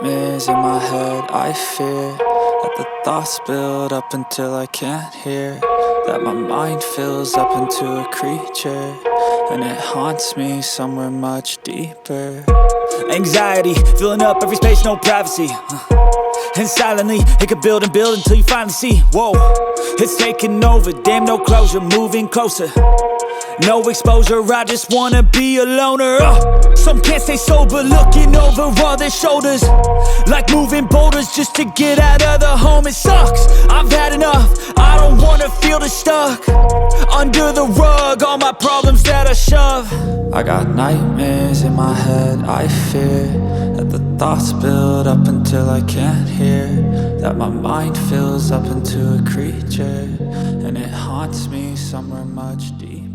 nightmares in my head. I fear that the thoughts build up until I can't hear, that my mind fills up into a creature, and it haunts me somewhere much deeper. Anxiety, filling up every space, no privacy. And silently, it could build and build until you finally see, whoa, it's taking over, damn, no closure, moving closer. No exposure, I just wanna be a loner. Some can't stay sober, looking over all their shoulders, like moving boulders just to get out of the home. It sucks, I've had enough, I don't wanna feel the stuck under the rug, all my problems that I shove. I got nightmares in my head. I fear that the thoughts build up until I can't hear, that my mind fills up into a creature, and it haunts me somewhere much deeper.